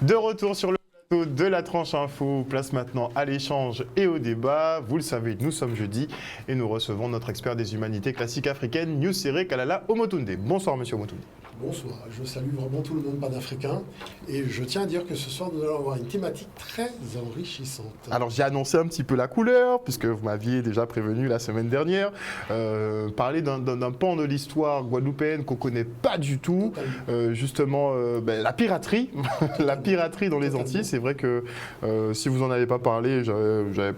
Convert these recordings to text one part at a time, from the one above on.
De retour sur le plateau de la tranche info, place maintenant à l'échange et au débat. Vous le savez, nous sommes jeudi et nous recevons notre expert des humanités classiques africaines, Nusere Kalala Omotunde. Bonsoir monsieur Omotunde. Bonsoir, je salue vraiment tout le monde panafricain et je tiens à dire que ce soir nous allons avoir une thématique très enrichissante. Alors j'ai annoncé un petit peu la couleur puisque vous m'aviez déjà prévenu la semaine dernière, parler d'un pan de l'histoire guadeloupéenne qu'on ne connaît pas du tout, justement la piraterie, la piraterie dans les Antilles. C'est vrai que si vous n'en avez pas parlé,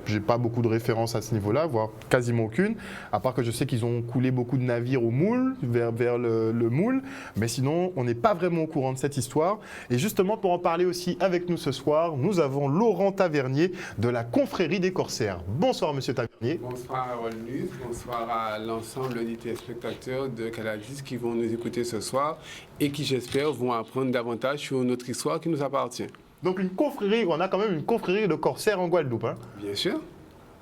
j'ai pas beaucoup de références à ce niveau-là, voire quasiment aucune, à part que je sais qu'ils ont coulé beaucoup de navires au Moule, vers le Moule, mais sinon, on n'est pas vraiment au courant de cette histoire. Et justement, pour en parler aussi avec nous ce soir, nous avons Laurent Tavernier de la Confrérie des Corsaires. Bonsoir, monsieur Tavernier. Bonsoir à Rolnus, bonsoir à l'ensemble des téléspectateurs de Canal 10 qui vont nous écouter ce soir et qui, j'espère, vont apprendre davantage sur notre histoire qui nous appartient. Donc, une confrérie, on a quand même une confrérie de corsaires en Guadeloupe, hein? Bien sûr.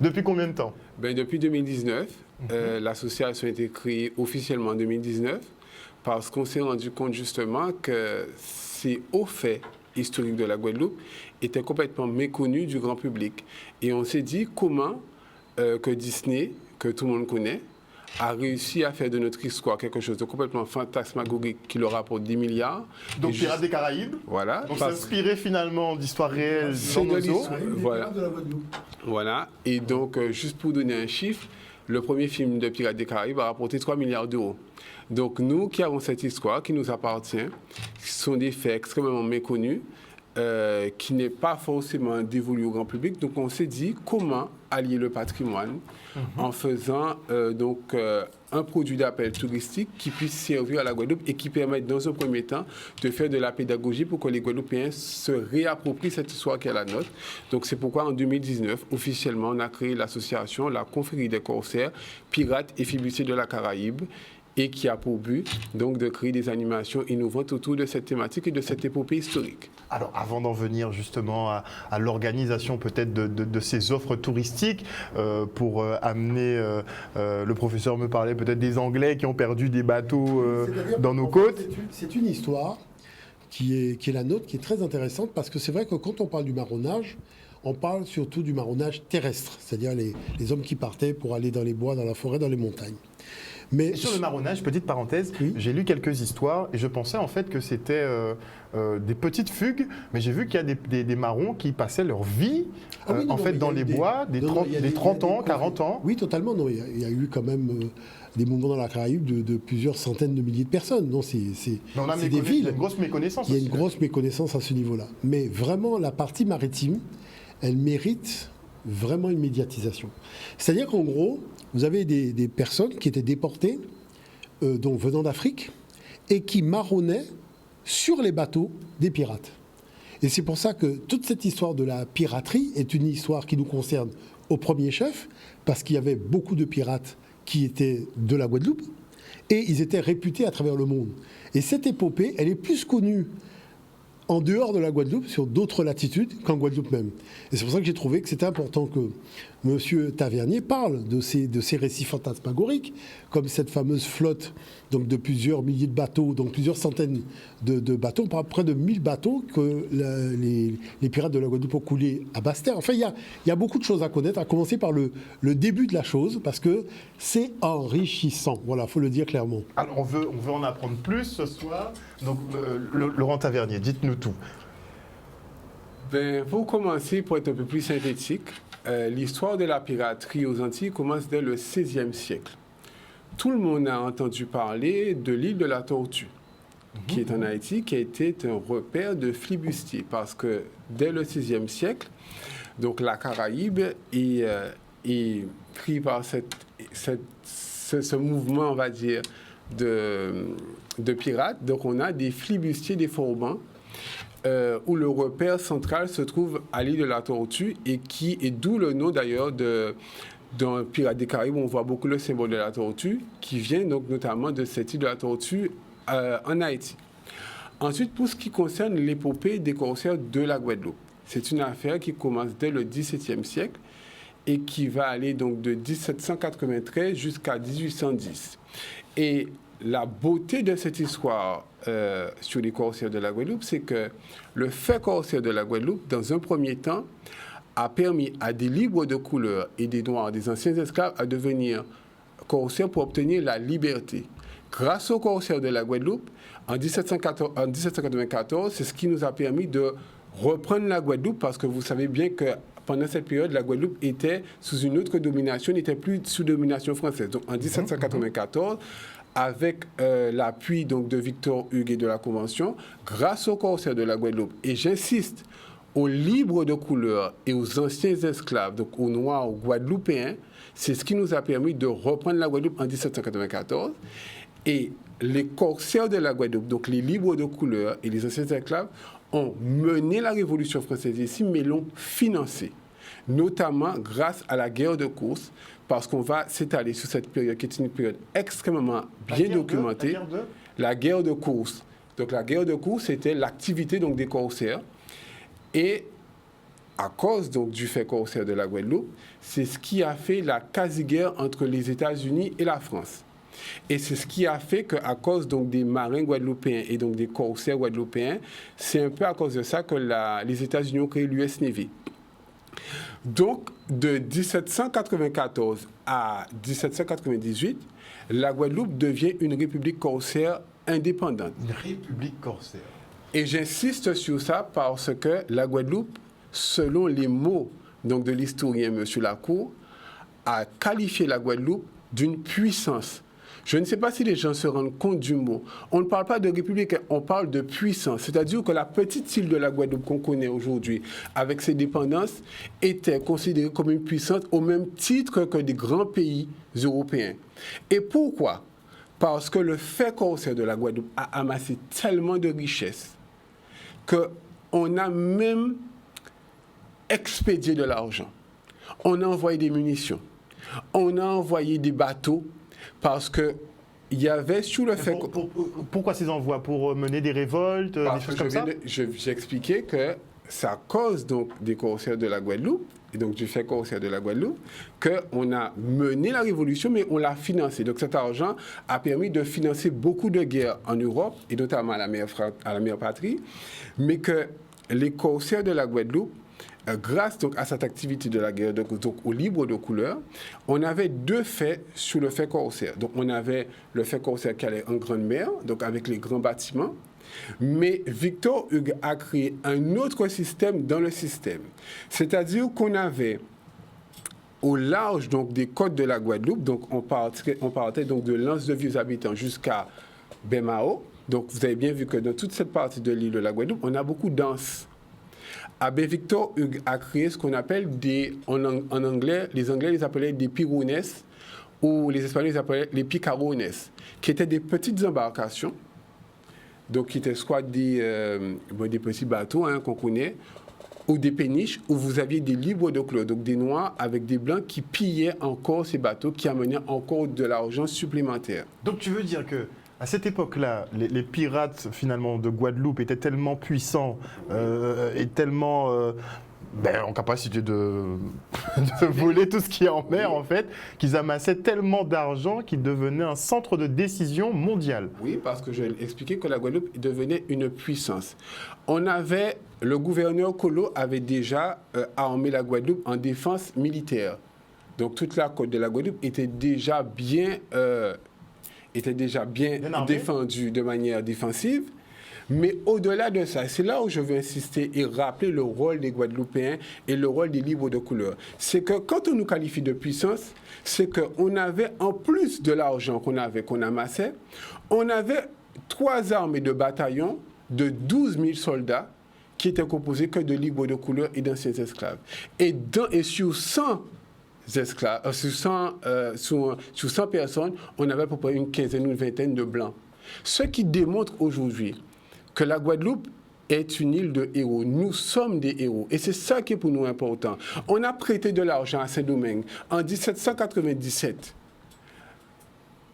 Depuis combien de temps? Depuis 2019. L'association a été créée officiellement en 2019. Parce qu'on s'est rendu compte justement que ces hauts faits historiques de la Guadeloupe étaient complètement méconnus du grand public. Et on s'est dit comment que Disney, que tout le monde connaît, a réussi à faire de notre histoire quelque chose de complètement fantasmagorique qui leur rapporte 10 milliards. Donc Pirates des Caraïbes. Voilà. Donc s'inspirer finalement d'histoires réelles dans nos eaux. Voilà. Voilà. Et donc, juste pour donner un chiffre, le premier film de Pirates des Caraïbes a rapporté 3 milliards d'euros. Donc nous qui avons cette histoire qui nous appartient, ce sont des faits extrêmement méconnus, qui n'est pas forcément dévolu au grand public. Donc on s'est dit comment allier le patrimoine en faisant un produit d'appel touristique qui puisse servir à la Guadeloupe et qui permette dans un premier temps de faire de la pédagogie pour que les Guadeloupéens se réapproprient cette histoire qui est la nôtre. Donc c'est pourquoi en 2019, officiellement, on a créé l'association La Confrérie des Corsaires, Pirates et Fibustiers de la Caraïbe, et qui a pour but donc de créer des animations innovantes autour de cette thématique et de cette épopée historique. Alors avant d'en venir justement à l'organisation peut-être de ces offres touristiques, pour amener, le professeur me parlait peut-être des Anglais qui ont perdu des bateaux dans nos côtes. C'est une histoire qui est la nôtre, qui est très intéressante parce que c'est vrai que quand on parle du marronnage, on parle surtout du marronnage terrestre, c'est-à-dire les hommes qui partaient pour aller dans les bois, dans la forêt, dans les montagnes. Mais sur le marronnage, petite parenthèse, oui. J'ai lu quelques histoires et je pensais en fait que c'était des petites fugues, mais j'ai vu qu'il y a des marrons qui passaient leur vie dans les bois, des 30 ans, 40 ans. Oui, totalement. Non, il y a eu quand même des mouvements dans la Caraïbe de plusieurs centaines de milliers de personnes. Non, c'est des villes. Il y a une grosse méconnaissance. Il y a une grosse méconnaissance à ce niveau-là. Mais vraiment, la partie maritime, elle mérite vraiment une médiatisation. C'est-à-dire qu'en gros, vous avez des personnes qui étaient déportées, donc venant d'Afrique, et qui marronnaient sur les bateaux des pirates. Et c'est pour ça que toute cette histoire de la piraterie est une histoire qui nous concerne au premier chef, parce qu'il y avait beaucoup de pirates qui étaient de la Guadeloupe, et ils étaient réputés à travers le monde. Et cette épopée, elle est plus connue en dehors de la Guadeloupe, sur d'autres latitudes qu'en Guadeloupe même. Et c'est pour ça que j'ai trouvé que c'était important que M. Tavernier parle de ces récits fantasmagoriques, comme cette fameuse flotte donc de plusieurs milliers de bateaux, donc plusieurs centaines de bateaux, près de 1000 bateaux que les pirates de la Guadeloupe ont coulés à Basse-Terre. Enfin, il y a beaucoup de choses à connaître, à commencer par le début de la chose, parce que c'est enrichissant. Voilà, il faut le dire clairement. Alors, on veut en apprendre plus ce soir. Donc, Laurent Tavernier, dites-nous tout. Pour commencer, pour être un peu plus synthétique, l'histoire de la piraterie aux Antilles commence dès le XVIe siècle. Tout le monde a entendu parler de l'île de la Tortue, qui est en Haïti, qui a été un repère de flibustiers, parce que dès le XVIe siècle, donc la Caraïbe est pris par ce mouvement, on va dire, de pirates. Donc on a des flibustiers, des forbans, où le repère central se trouve à l'île de la Tortue et d'où le nom d'ailleurs d'un pirate des Caraïbes, on voit beaucoup le symbole de la tortue qui vient donc notamment de cette île de la Tortue en Haïti. Ensuite, pour ce qui concerne l'épopée des corsaires de la Guadeloupe, c'est une affaire qui commence dès le XVIIe siècle et qui va aller donc de 1793 jusqu'à 1810. Et la beauté de cette histoire sur les corsaires de la Guadeloupe, c'est que le fait corsaire de la Guadeloupe, dans un premier temps, a permis à des libres de couleur et des noirs, des anciens esclaves, à devenir corsaires pour obtenir la liberté. Grâce aux corsaires de la Guadeloupe, en 1794, c'est ce qui nous a permis de reprendre la Guadeloupe, parce que vous savez bien que pendant cette période, la Guadeloupe était sous une autre domination, n'était plus sous domination française. Donc en 1794, avec l'appui donc, de Victor Hugues et de la Convention, grâce aux corsaires de la Guadeloupe, et j'insiste, aux libres de couleur et aux anciens esclaves, donc aux Noirs, aux Guadeloupéens, c'est ce qui nous a permis de reprendre la Guadeloupe en 1794. Et les corsaires de la Guadeloupe, donc les libres de couleur et les anciens esclaves, ont mené la Révolution française ici, mais l'ont financée, notamment grâce à la guerre de course, parce qu'on va s'étaler sur cette période qui est une période extrêmement bien documentée. La guerre de course. Donc la guerre de course, c'était l'activité donc, des corsaires. Et à cause donc, du fait corsaire de la Guadeloupe, c'est ce qui a fait la quasi-guerre entre les États-Unis et la France. Et c'est ce qui a fait qu'à cause donc, des marins guadeloupéens et donc des corsaires guadeloupéens, c'est un peu à cause de ça que les États-Unis ont créé l'US Navy. Donc, de 1794 à 1798, la Guadeloupe devient une république corsaire indépendante. Une république corsaire. Et j'insiste sur ça parce que la Guadeloupe, selon les mots donc, de l'historien M. Lacour, a qualifié la Guadeloupe d'une puissance. Je ne sais pas si les gens se rendent compte du mot. On ne parle pas de république, on parle de puissance. C'est-à-dire que la petite île de la Guadeloupe qu'on connaît aujourd'hui, avec ses dépendances, était considérée comme une puissance au même titre que des grands pays européens. Et pourquoi? Parce que le fait corsaire de la Guadeloupe a amassé tellement de richesses qu'on a même expédié de l'argent. On a envoyé des munitions. On a envoyé des bateaux. Parce qu'il y avait sur le fait... Pourquoi ces envois? Pour mener des révoltes, des choses comme ça? J'ai expliqué que c'est à cause donc, des corsaires de la Guadeloupe, et donc du fait corsaire de la Guadeloupe, qu'on a mené la révolution, mais on l'a financé. Donc cet argent a permis de financer beaucoup de guerres en Europe, et notamment à la mère patrie, mais que les corsaires de la Guadeloupe, grâce donc, à cette activité de la guerre, donc aux libres de couleur, on avait deux faits sur le fait corsaire. Donc on avait le fait corsaire qui allait en grande mer, donc avec les grands bâtiments, mais Victor Hugues a créé un autre système dans le système. C'est-à-dire qu'on avait au large donc, des côtes de la Guadeloupe, donc on partait donc, de l'Anse de Vieux-Habitants jusqu'à Baie-Mahault. Donc vous avez bien vu que dans toute cette partie de l'île de la Guadeloupe, on a beaucoup d'anses. Victor Hugues a créé ce qu'on appelle en anglais, les Anglais les appelaient des pirones, ou les Espagnols les appelaient les picarones, qui étaient des petites embarcations, donc qui étaient soit des petits bateaux qu'on connaît, ou des péniches, où vous aviez des libres de couleur, donc des noirs avec des blancs qui pillaient encore ces bateaux, qui amenaient encore de l'argent supplémentaire. Donc tu veux dire que à cette époque-là, les pirates finalement de Guadeloupe étaient tellement puissants et tellement en capacité de voler tout ce qui est en mer en fait, qu'ils amassaient tellement d'argent qu'ils devenaient un centre de décision mondial. Oui, parce que j'ai expliqué que la Guadeloupe devenait une puissance. Le gouverneur Collot avait déjà armé la Guadeloupe en défense militaire. Donc toute la côte de la Guadeloupe était déjà bien défendu de manière défensive. Mais au-delà de ça, c'est là où je veux insister et rappeler le rôle des Guadeloupéens et le rôle des libres de couleur. C'est que quand on nous qualifie de puissance, c'est qu'on avait, en plus de l'argent qu'on amassait, on avait 3 armées de bataillons de 12 000 soldats qui étaient composés que de libres de couleur et d'anciens esclaves. Et sur 100 esclaves, sur 100 personnes, on avait à peu près une quinzaine ou une vingtaine de blancs. Ce qui démontre aujourd'hui que la Guadeloupe est une île de héros. Nous sommes des héros. Et c'est ça qui est pour nous important. On a prêté de l'argent à Saint-Domingue. En 1797,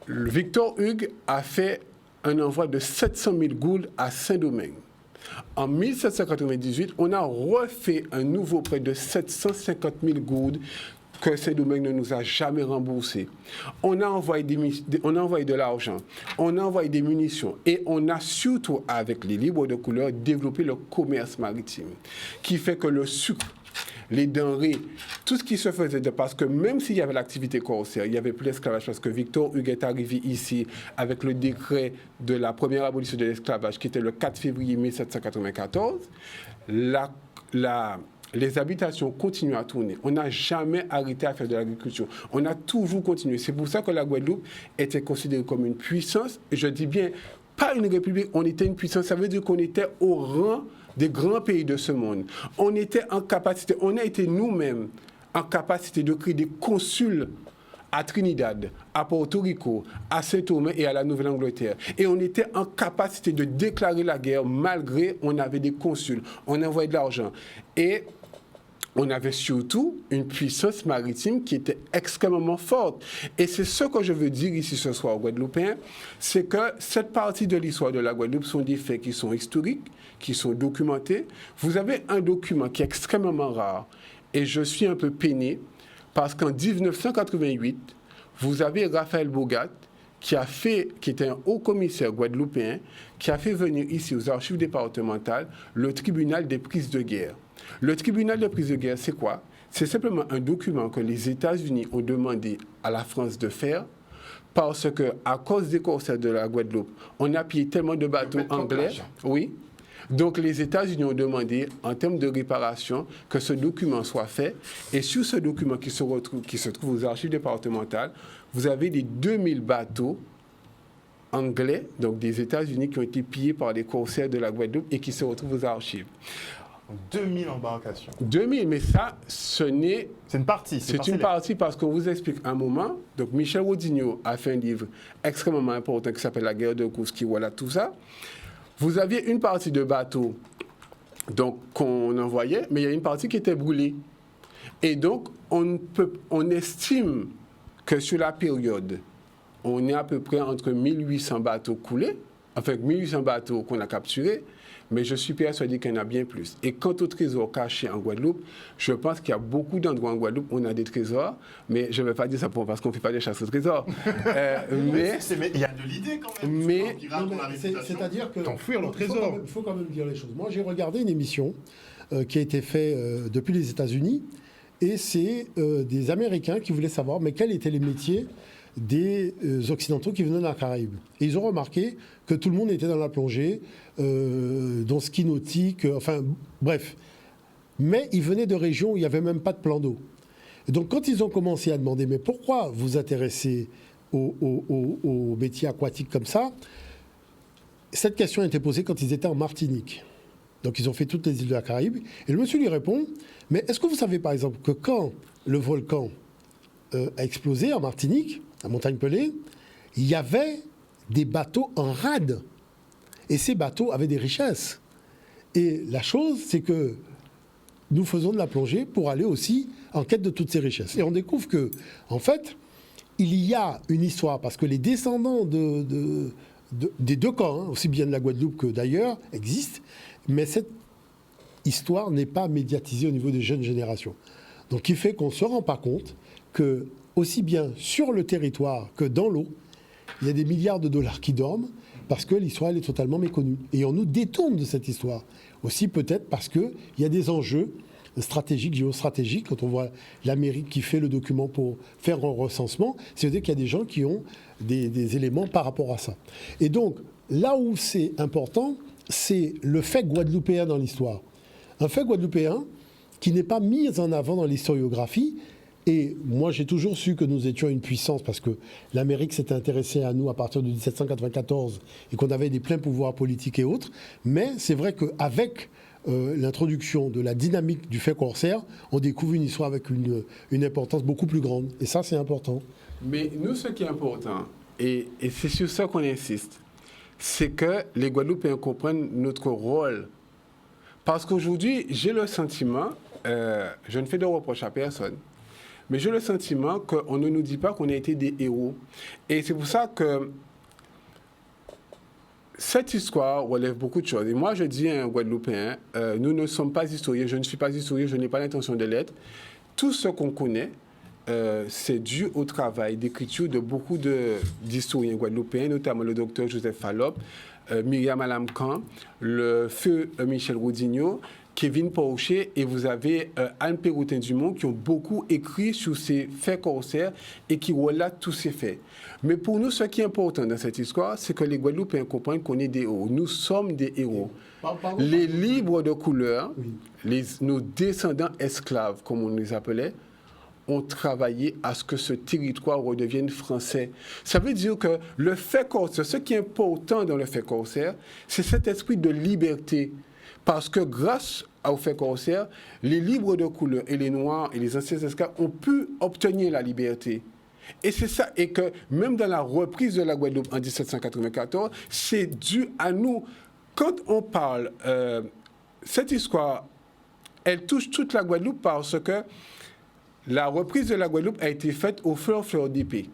Victor Hugues a fait un envoi de 700 000 goulds à Saint-Domingue. En 1798, on a refait un nouveau prêt de 750 000 gourdes que Saint-Domingue ne nous a jamais remboursé. On a envoyé de l'argent, on a envoyé des munitions et on a surtout, avec les libres de couleur, développé le commerce maritime, qui fait que le sucre, les denrées, tout ce qui se faisait, parce que même s'il y avait l'activité corsaire, il n'y avait plus l'esclavage, parce que Victor Hugues est arrivé ici avec le décret de la première abolition de l'esclavage, qui était le 4 février 1794, les habitations continuent à tourner. On n'a jamais arrêté à faire de l'agriculture. On a toujours continué. C'est pour ça que la Guadeloupe était considérée comme une puissance. Et je dis bien, pas une république, on était une puissance. Ça veut dire qu'on était au rang des grands pays de ce monde. On était en capacité, on a été nous-mêmes en capacité de créer des consuls à Trinidad, à Porto Rico, à Saint-Thomé et à la Nouvelle-Angleterre. Et on était en capacité de déclarer la guerre malgré on avait des consuls, on envoyait de l'argent. Et on avait surtout une puissance maritime qui était extrêmement forte. Et c'est ce que je veux dire ici ce soir aux Guadeloupéens, c'est que cette partie de l'histoire de la Guadeloupe sont des faits qui sont historiques, qui sont documentés. Vous avez un document qui est extrêmement rare, et je suis un peu peiné, parce qu'en 1988, vous avez Raphaël Bogat, qui était un haut commissaire guadeloupéen, qui a fait venir ici aux archives départementales le tribunal des prises de guerre. Le tribunal des prises de guerre, c'est quoi? C'est simplement un document que les États-Unis ont demandé à la France de faire parce qu'à cause des corsaires de la Guadeloupe, on a pillé tellement de bateaux anglais. Oui. Donc les États-Unis ont demandé, en termes de réparation, que ce document soit fait. Et sur ce document qui se trouve aux archives départementales, vous avez les 2000 bateaux anglais, donc des États-Unis, qui ont été pillés par les corsaires de la Guadeloupe et qui se retrouvent aux archives. 2000 embarcations. 2000, mais ça, ce n'est... C'est une partie. C'est une partie parce qu'on vous explique un moment. Donc, Michel Rodinho a fait un livre extrêmement important qui s'appelle La guerre de Kouski, voilà tout ça. Vous aviez une partie de bateaux donc, qu'on envoyait, mais il y a une partie qui était brûlée. Et donc, on estime que sur la période, on est à peu près entre 1800 bateaux coulés, enfin 1800 bateaux qu'on a capturés, mais je suis persuadé qu'il y en a bien plus. Et quant aux trésors cachés en Guadeloupe, je pense qu'il y a beaucoup d'endroits en Guadeloupe où on a des trésors, mais je ne vais pas dire ça parce qu'on ne fait pas des chasses au trésor. Mais il y a de l'idée quand même. C'est-à-dire que t'enfuir le trésor. Il faut quand même dire les choses. Moi, j'ai regardé une émission qui a été faite depuis les États-Unis, et c'est des Américains qui voulaient savoir mais quels étaient les métiers des Occidentaux qui venaient dans la Caraïbe. Et ils ont remarqué que tout le monde était dans la plongée, dans ski nautique, enfin bref. Mais ils venaient de régions où il n'y avait même pas de plan d'eau. Et donc quand ils ont commencé à demander mais pourquoi vous intéressez aux métiers aquatiques comme ça, cette question a été posée quand ils étaient en Martinique. Donc ils ont fait toutes les îles de la Caraïbe. Et le monsieur lui répond, mais est-ce que vous savez par exemple que quand le volcan a explosé en Martinique, à Montagne-Pelée, il y avait des bateaux en rade. Et ces bateaux avaient des richesses. Et la chose, c'est que nous faisons de la plongée pour aller aussi en quête de toutes ces richesses. Et on découvre que, en fait, il y a une histoire, parce que les descendants des deux camps, aussi bien de la Guadeloupe que d'ailleurs, existent, mais cette histoire n'est pas médiatisée au niveau des jeunes générations. Donc, qui fait qu'on ne se rend pas compte que, aussi bien sur le territoire que dans l'eau, il y a des milliards de dollars qui dorment parce que l'histoire elle est totalement méconnue. Et on nous détourne de cette histoire. Aussi peut-être parce qu'il y a des enjeux stratégiques, géostratégiques. Quand on voit l'Amérique qui fait le document pour faire un recensement, c'est-à-dire qu'il y a des gens qui ont des éléments par rapport à ça. Et donc, là où c'est important, c'est le fait guadeloupéen dans l'histoire. Un fait guadeloupéen qui n'est pas mis en avant dans l'historiographie. Et moi, j'ai toujours su que nous étions une puissance parce que l'Amérique s'était intéressée à nous à partir de 1794 et qu'on avait des pleins pouvoirs politiques et autres. Mais c'est vrai qu'avec l'introduction de la dynamique du fait corsaire, on découvre une histoire avec une importance beaucoup plus grande. Et ça, c'est important. Mais nous, ce qui est important, et c'est sur ça qu'on insiste, c'est que les Guadeloupéens comprennent notre rôle. Parce qu'aujourd'hui, j'ai le sentiment, je ne fais de reproches à personne, mais j'ai le sentiment qu'on ne nous dit pas qu'on a été des héros. Et c'est pour ça que cette histoire relève beaucoup de choses. Et moi, je dis à un Guadeloupéen, nous ne sommes pas historiens, je ne suis pas historien, je n'ai pas l'intention de l'être. Tout ce qu'on connaît c'est dû au travail d'écriture de beaucoup d'historiens guadeloupéens, notamment le docteur Joseph Fallope, Myriam Alamcan, le feu Michel Roudigno, Kevin Porcher, et vous avez Anne Pérotin-Dumont qui ont beaucoup écrit sur ces faits corsaires et qui relatent tous ces faits. Mais pour nous, ce qui est important dans cette histoire, c'est que les Guadeloupéens comprennent qu'on est des héros. Nous sommes des héros. Les libres de couleur, nos descendants esclaves, comme on les appelait, ont travaillé à ce que ce territoire redevienne français. Ça veut dire que le fait corsaire, ce qui est important dans le fait corsaire, c'est cet esprit de liberté. Parce que grâce au fait corsaire, les libres de couleur et les noirs et les anciens esclaves ont pu obtenir la liberté. Et c'est ça, et que même dans la reprise de la Guadeloupe en 1794, c'est dû à nous. Quand on parle, cette histoire, elle touche toute la Guadeloupe parce que la reprise de la Guadeloupe a été faite au fleur d'épée.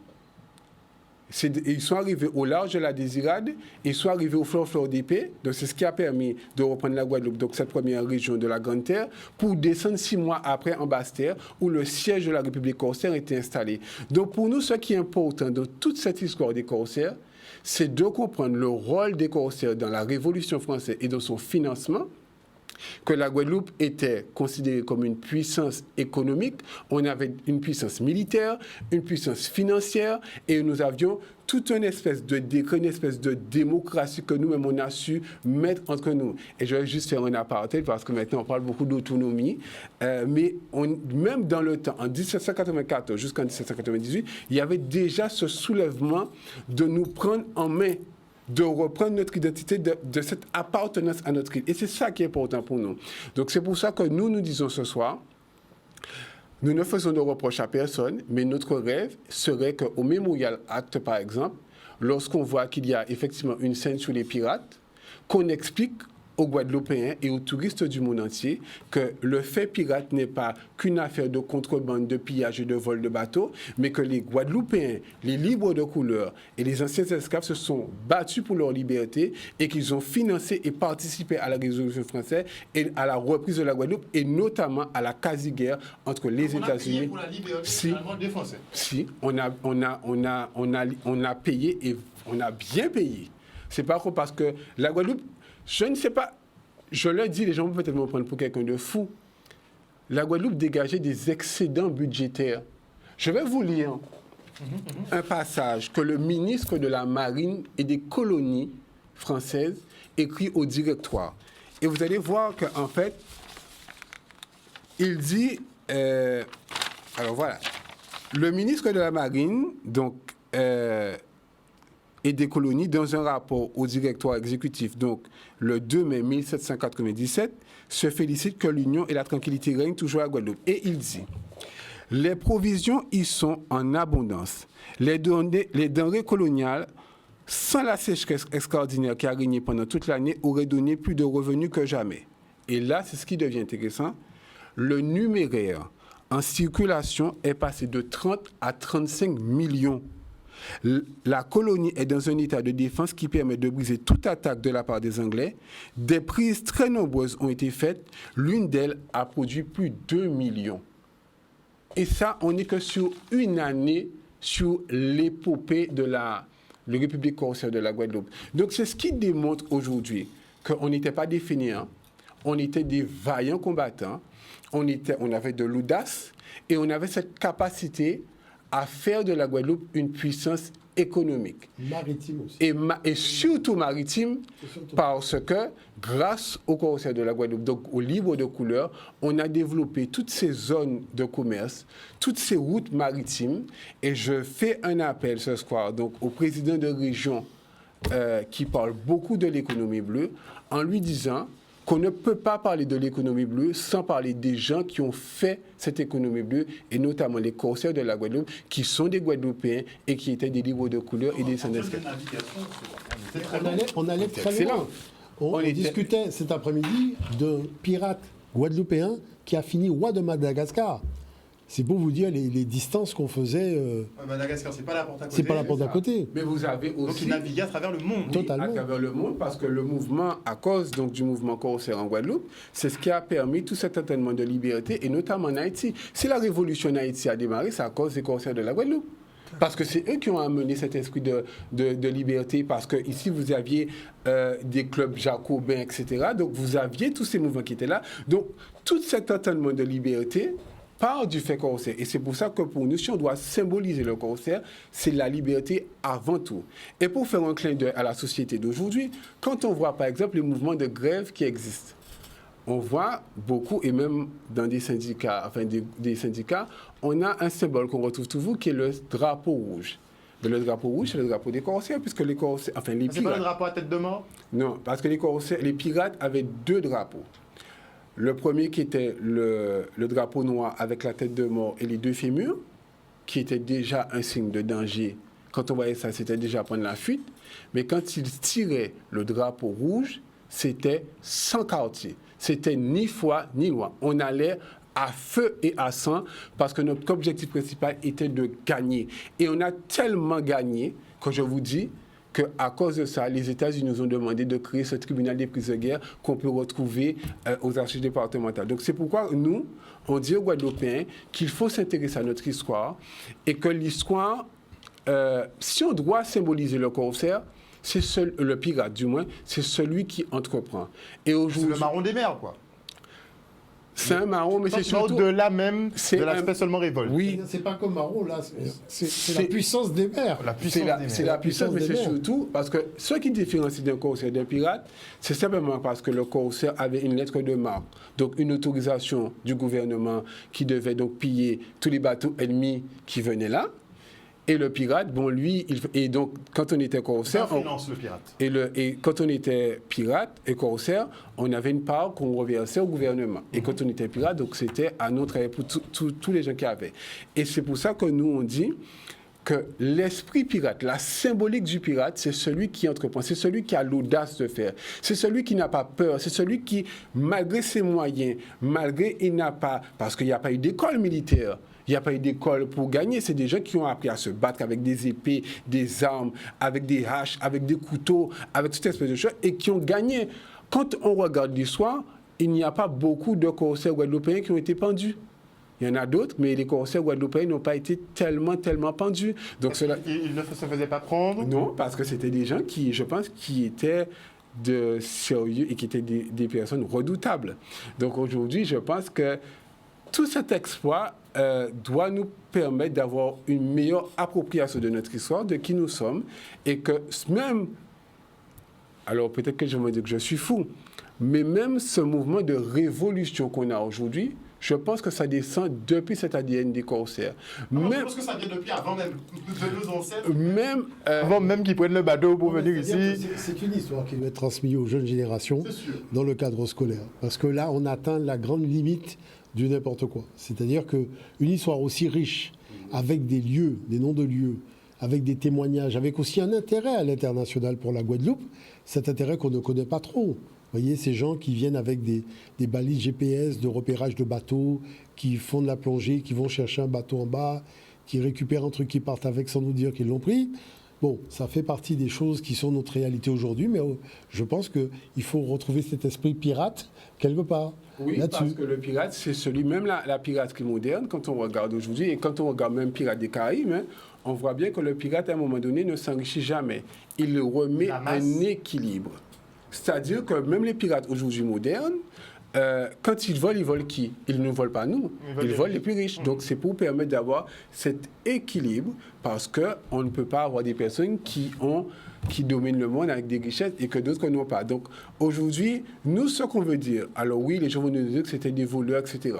Ils sont arrivés au large de la Désirade, ils sont arrivés au fleur d'épée, donc c'est ce qui a permis de reprendre la Guadeloupe, donc cette première région de la Grande Terre, pour descendre 6 mois après en Basse-Terre, où le siège de la République corsaire était installé. Donc pour nous, ce qui est important dans toute cette histoire des corsaires, c'est de comprendre le rôle des corsaires dans la Révolution française et dans son financement, que la Guadeloupe était considérée comme une puissance économique, on avait une puissance militaire, une puissance financière, et nous avions toute une espèce de décret, une espèce de démocratie que nous-mêmes on a su mettre entre nous. Et je vais juste faire un aparté parce que maintenant on parle beaucoup d'autonomie, mais même dans le temps, en 1794 jusqu'en 1798, il y avait déjà ce soulèvement de nous prendre en main, de reprendre notre identité, de cette appartenance à notre île. Et c'est ça qui est important pour nous. Donc c'est pour ça que nous disons ce soir, nous ne faisons de reproches à personne, mais notre rêve serait qu'au Memorial Act, par exemple, lorsqu'on voit qu'il y a effectivement une scène sur les pirates, qu'on explique aux Guadeloupéens et aux touristes du monde entier que le fait pirate n'est pas qu'une affaire de contrebande, de pillage et de vol de bateaux, mais que les Guadeloupéens, les libres de couleur et les anciens esclaves se sont battus pour leur liberté et qu'ils ont financé et participé à la Révolution française et à la reprise de la Guadeloupe et notamment à la quasi-guerre entre les États-Unis. Si, on a payé et on a bien payé. C'est pas parce que la Guadeloupe, je ne sais pas, je le dis, les gens vont peut-être me prendre pour quelqu'un de fou. La Guadeloupe dégageait des excédents budgétaires. Je vais vous lire un passage que le ministre de la Marine et des colonies françaises écrit au directoire. Et vous allez voir qu'en fait, il dit, alors voilà, le ministre de la Marine, donc, et des colonies, dans un rapport au directoire exécutif, donc le 2 mai 1797, se félicite que l'union et la tranquillité règnent toujours à Guadeloupe. Et il dit, les provisions y sont en abondance. Les denrées coloniales, sans la sécheresse extraordinaire qui a régné pendant toute l'année, auraient donné plus de revenus que jamais. Et là, c'est ce qui devient intéressant. Le numéraire en circulation est passé de 30 à 35 millions. La colonie est dans un état de défense qui permet de briser toute attaque de la part des Anglais. Des prises très nombreuses ont été faites. L'une d'elles a produit plus de 2 millions. Et ça, on n'est que sur une année sur l'épopée de la République corsaire de la Guadeloupe. Donc c'est ce qui démontre aujourd'hui qu'on n'était pas des fainéants, on était des vaillants combattants, on avait de l'audace et on avait cette capacité à faire de la Guadeloupe une puissance économique. Maritime aussi. Et surtout maritime, parce que grâce aux corsaires de la Guadeloupe, donc aux libres de couleur, on a développé toutes ces zones de commerce, toutes ces routes maritimes. Et je fais un appel ce soir donc, au président de région qui parle beaucoup de l'économie bleue, en lui disant qu'on ne peut pas parler de l'économie bleue sans parler des gens qui ont fait cette économie bleue, et notamment les corsaires de la Guadeloupe, qui sont des Guadeloupéens et qui étaient des libres de couleur et des descendants. On allait très loin. On discutait cet après-midi d'un pirate guadeloupéen qui a fini roi de Madagascar. C'est pour vous dire les distances qu'on faisait. Madagascar, c'est pas la porte à côté. C'est pas la porte d'à côté. Mais vous avez aussi... Donc il naviguait à travers le monde. Oui, Totalement. à travers le monde, parce que le mouvement, à cause donc, du mouvement corsaire en Guadeloupe, c'est ce qui a permis tout cet entraînement de liberté, et notamment en Haïti. Si la révolution en Haïti a démarré, c'est à cause des corsaires de la Guadeloupe. Parce que c'est eux qui ont amené cet esprit de liberté, parce que ici vous aviez des clubs jacobins, etc. Donc vous aviez tous ces mouvements qui étaient là. Donc tout cet entraînement de liberté part du fait corsaire. Et c'est pour ça que pour nous, si on doit symboliser le corsaire, c'est la liberté avant tout. Et pour faire un clin d'œil à la société d'aujourd'hui, quand on voit par exemple les mouvements de grève qui existent, on voit beaucoup, et même dans des syndicats, des syndicats, on a un symbole qu'on retrouve toujours qui est le drapeau rouge. Mais le drapeau rouge, c'est le drapeau des corsaires, puisque les corsaires, les pirates... C'est pas le drapeau à tête de mort? Non, parce que les pirates avaient deux drapeaux. Le premier qui était le drapeau noir avec la tête de mort et les deux fémurs, qui était déjà un signe de danger. Quand on voyait ça, c'était déjà prendre la fuite. Mais quand ils tiraient le drapeau rouge, c'était sans quartier. C'était ni foi ni loi. On allait à feu et à sang parce que notre objectif principal était de gagner. Et on a tellement gagné que je vous dis qu'à cause de ça, les États-Unis nous ont demandé de créer ce tribunal des crimes de guerre qu'on peut retrouver aux archives départementales. Donc c'est pourquoi nous, on dit aux Guadeloupéens qu'il faut s'intéresser à notre histoire et que l'histoire, si on doit symboliser le corsaire, le pirate du moins, c'est celui qui entreprend. Et C'est le marron des mers, quoi. C'est un marron, mais c'est surtout... Au-delà même de l'aspect seulement révolte. Oui. C'est pas comme Marot, là, c'est la puissance des mers. C'est la puissance, mais c'est surtout parce que ce qui différencie d'un corsaire d'un pirate, c'est simplement parce que le corsaire avait une lettre de marque, donc une autorisation du gouvernement qui devait donc piller tous les bateaux ennemis qui venaient là. Et le pirate, bon, lui, et donc, quand on était corsaire... Ça finance le pirate. Et quand on était pirate et corsaire, on avait une part qu'on reversait au gouvernement. Et quand on était pirate, donc c'était à notre aide pour tous les gens qui avaient. Et c'est pour ça que nous, on dit que l'esprit pirate, la symbolique du pirate, c'est celui qui entreprend, c'est celui qui a l'audace de faire, c'est celui qui n'a pas peur, c'est celui qui, malgré ses moyens, malgré il n'a pas... Parce qu'il n'y a pas eu d'école militaire. Il n'y a pas eu d'école pour gagner. C'est des gens qui ont appris à se battre avec des épées, des armes, avec des haches, avec des couteaux, avec toute espèce de choses, et qui ont gagné. Quand on regarde l'histoire, il n'y a pas beaucoup de corsaires guadeloupéens qui ont été pendus. Il y en a d'autres, mais les corsaires guadeloupéens n'ont pas été tellement pendus. Donc Ils ne se faisaient pas prendre? Non, parce que c'était des gens qui, je pense, qui étaient de sérieux et qui étaient des personnes redoutables. Donc aujourd'hui, je pense que tout cet exploit doit nous permettre d'avoir une meilleure appropriation de notre histoire, de qui nous sommes, et que même, alors peut-être que je me dis que je suis fou, mais même ce mouvement de révolution qu'on a aujourd'hui, je pense que ça descend depuis cet ADN des corsaires. Je pense que ça vient depuis avant même de nos ancêtres. Avant même qu'ils prennent le bateau pour venir ici. C'est une histoire qui doit être transmise aux jeunes générations dans le cadre scolaire. Parce que là, on atteint la grande limite du n'importe quoi. C'est-à-dire qu'une histoire aussi riche, avec des lieux, des noms de lieux, avec des témoignages, avec aussi un intérêt à l'international pour la Guadeloupe, cet intérêt qu'on ne connaît pas trop. Vous voyez, ces gens qui viennent avec des balises GPS de repérage de bateaux, qui font de la plongée, qui vont chercher un bateau en bas, qui récupèrent un truc qui partent avec sans nous dire qu'ils l'ont pris. Bon, ça fait partie des choses qui sont notre réalité aujourd'hui, mais je pense qu'il faut retrouver cet esprit pirate quelque part. Oui, parce que le pirate, c'est celui, même la piraterie moderne, quand on regarde aujourd'hui, et quand on regarde même Pirates des Caraïbes, hein, on voit bien que le pirate, à un moment donné, ne s'enrichit jamais. Il remet un équilibre. C'est-à-dire que même les pirates aujourd'hui modernes, quand ils volent qui? Ils ne volent pas nous, ils volent les plus riches. Donc c'est pour permettre d'avoir cet équilibre, parce qu'on ne peut pas avoir des personnes qui dominent le monde avec des richesses et que d'autres n'ont pas. Donc aujourd'hui, nous, ce qu'on veut dire, alors oui, les gens vont nous dire que c'était des voleurs, etc.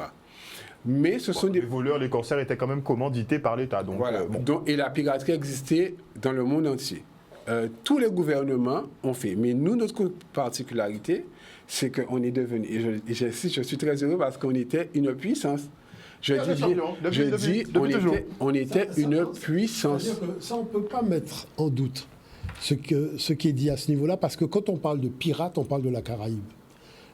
Mais ce sont des voleurs, les corsaires étaient quand même commandités par l'État. Donc, voilà. Et la piraterie existait dans le monde entier. Tous les gouvernements ont fait. Mais nous, notre particularité, c'est qu'on est devenu, et j'insiste, je suis très heureux parce qu'on était une puissance. On était une puissance. C'est-à-dire que ça, on ne peut pas mettre en doute ce qui est dit à ce niveau-là, parce que quand on parle de pirates, on parle de la Caraïbe.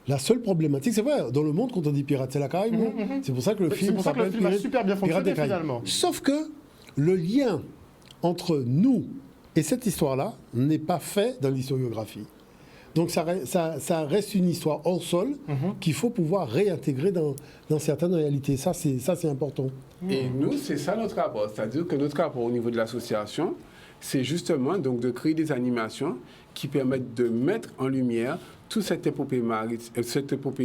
La seule problématique, c'est vrai, dans le monde, quand on dit pirate, c'est la Caraïbe, non? C'est pour ça que le C'est film pour ça que le s'appelle film a super bien Pirates fonctionné des Caraïbes. finalement. Sauf que le lien entre nous et cette histoire-là n'est pas fait dans l'historiographie. Donc ça reste une histoire hors sol qu'il faut pouvoir réintégrer dans certaines réalités. Ça, c'est important. Et nous, c'est ça notre rapport. C'est-à-dire que notre rapport au niveau de l'association, c'est justement donc de créer des animations qui permettent de mettre en lumière toute cette épopée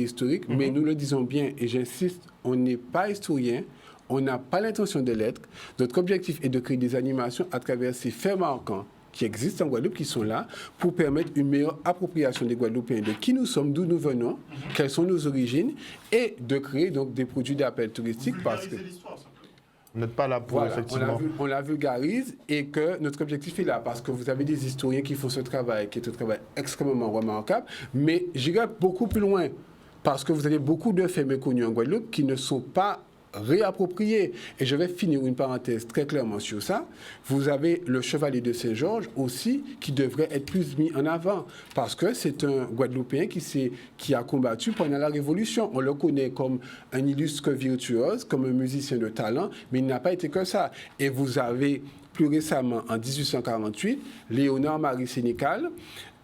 historique. Mais nous le disons bien, et j'insiste, on n'est pas historien, on n'a pas l'intention de l'être. Notre objectif est de créer des animations à travers ces faits marquants qui existent en Guadeloupe, qui sont là, pour permettre une meilleure appropriation des Guadeloupéens de qui nous sommes, d'où nous venons, quelles sont nos origines, et de créer donc des produits d'appel touristique. Parce que Vous n'êtes pas là pour, voilà, effectivement. on la vulgarise et que notre objectif est là, parce que vous avez des historiens qui font ce travail, qui est un travail extrêmement remarquable, mais j'irai beaucoup plus loin, parce que vous avez beaucoup de faits méconnus en Guadeloupe qui ne sont pas réappropriés. Et je vais finir une parenthèse très clairement sur ça. Vous avez le Chevalier de Saint-Georges aussi, qui devrait être plus mis en avant, parce que c'est un Guadeloupéen qui a combattu pendant la Révolution. On le connaît comme un illustre virtuose, comme un musicien de talent, mais il n'a pas été que ça. Et vous avez plus récemment, en 1848, Léonard-Marie Sénécal,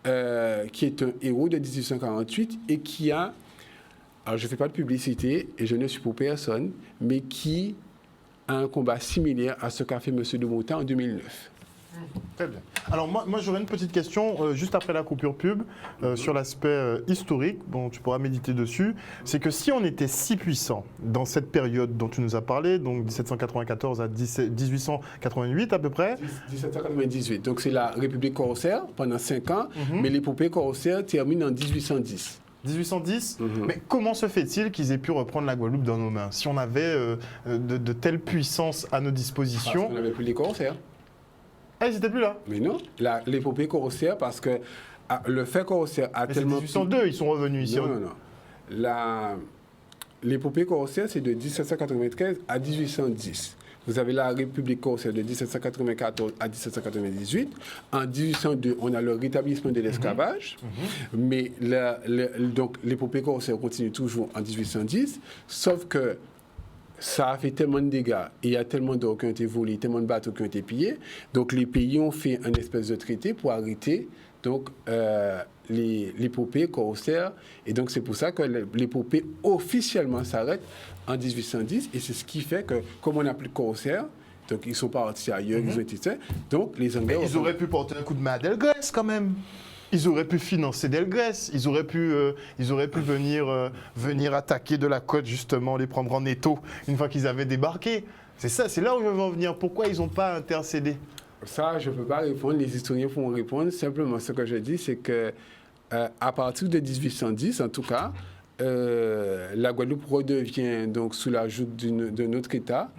qui est un héros de 1848 et qui a, alors je ne fais pas de publicité et je ne suis pour personne, mais qui a un combat similaire à ce qu'a fait M. de Mautin en 2009. Très bien. Alors moi j'aurais une petite question juste après la coupure pub sur l'aspect historique. Bon, tu pourras méditer dessus. C'est que si on était si puissant dans cette période dont tu nous as parlé, donc 1794 à 1888 à peu près. 1798. Donc c'est la République corsaire pendant 5 ans, mais l'épopée corsaire termine en 1810. 1810, mais comment se fait-il qu'ils aient pu reprendre la Guadeloupe dans nos mains? Si on avait de telles puissances à nos dispositions... Parce qu'on n'avait plus les corsaires. Ah, ils n'étaient plus là? Mais non, l'épopée corsaire, parce que le fait corsaire a mais tellement... c'est 1802, ils sont revenus ici. Non. L'épopée corsaire, c'est de 1793 à 1810. Vous avez la République corsaire de 1794 à 1798. En 1802, on a le rétablissement de l'esclavage. Mais donc l'épopée corsaire continue toujours en 1810, sauf que ça a fait tellement de dégâts et il y a tellement d'or qui ont été volés, tellement de bateaux qui ont été pillés. Donc les pays ont fait un espèce de traité pour arrêter donc, l'épopée corsaire. Et donc c'est pour ça que l'épopée officiellement s'arrête en 1810. Et c'est ce qui fait que, comme on n'a plus de corsaires, donc ils sont partis ailleurs, ils ont été faits. Donc les Anglais... Mais ils auraient pu porter un coup de main à Delgrès quand même. Ils auraient pu financer Delgrès, ils auraient pu venir attaquer de la côte, justement, les prendre en étau une fois qu'ils avaient débarqué. C'est ça, c'est là où je veux en venir. Pourquoi ils n'ont pas intercédé? Ça, je ne peux pas répondre. Les historiens pourront répondre. Simplement, ce que je dis, c'est que à partir de 1810, en tout cas, la Guadeloupe redevient donc sous la joug d'un autre État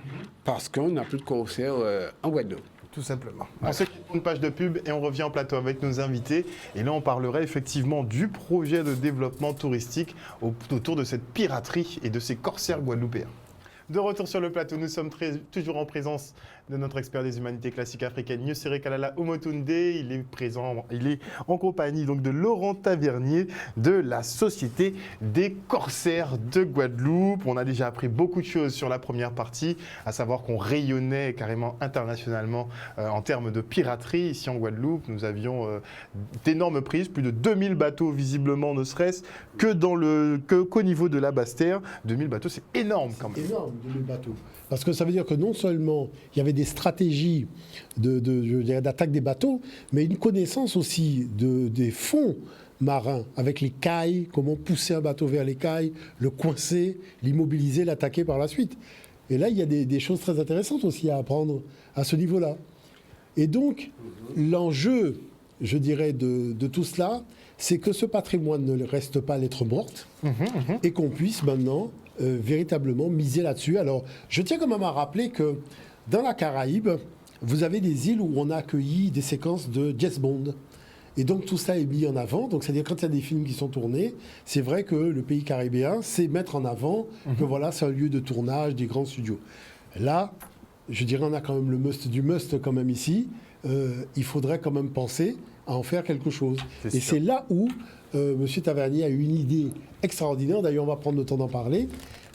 parce qu'on n'a plus de corsaires en Guadeloupe. Tout simplement. On s'écoute une page de pub et on revient en plateau avec nos invités. Et là, on parlerait effectivement du projet de développement touristique autour de cette piraterie et de ces corsaires guadeloupéens. De retour sur le plateau, nous sommes toujours en présence de notre expert des humanités classiques africaines, Nyosere Kalala Omotunde. Il est présent, il est en compagnie donc de Laurent Tavernier de la Société des Corsaires de Guadeloupe. On a déjà appris beaucoup de choses sur la première partie, à savoir qu'on rayonnait carrément internationalement en termes de piraterie ici en Guadeloupe. Nous avions d'énormes prises, plus de 2000 bateaux visiblement, ne serait-ce qu'au niveau de la Basse-Terre. 2000 bateaux, c'est énorme quand même. C'est énorme, 2000 bateaux. Parce que ça veut dire que non seulement il y avait des stratégies d'attaque des bateaux, mais une connaissance aussi des fonds marins, avec les cailles, comment pousser un bateau vers les cailles, le coincer, l'immobiliser, l'attaquer par la suite. Et là, il y a des choses très intéressantes aussi à apprendre à ce niveau-là. Et donc, l'enjeu, je dirais, de tout cela, c'est que ce patrimoine ne reste pas lettre morte et qu'on puisse maintenant véritablement miser là-dessus. Alors, je tiens quand même à rappeler que dans la Caraïbe, vous avez des îles où on a accueilli des séquences de James Bond. Et donc, tout ça est mis en avant. Donc, c'est-à-dire, quand il y a des films qui sont tournés, c'est vrai que le pays caribéen sait mettre en avant que voilà, c'est un lieu de tournage des grands studios. Là, je dirais on a quand même le must du must quand même ici, il faudrait quand même penser à en faire quelque chose. C'est Et sûr. c'est là où M. Tavernier a eu une idée extraordinaire, d'ailleurs on va prendre le temps d'en parler,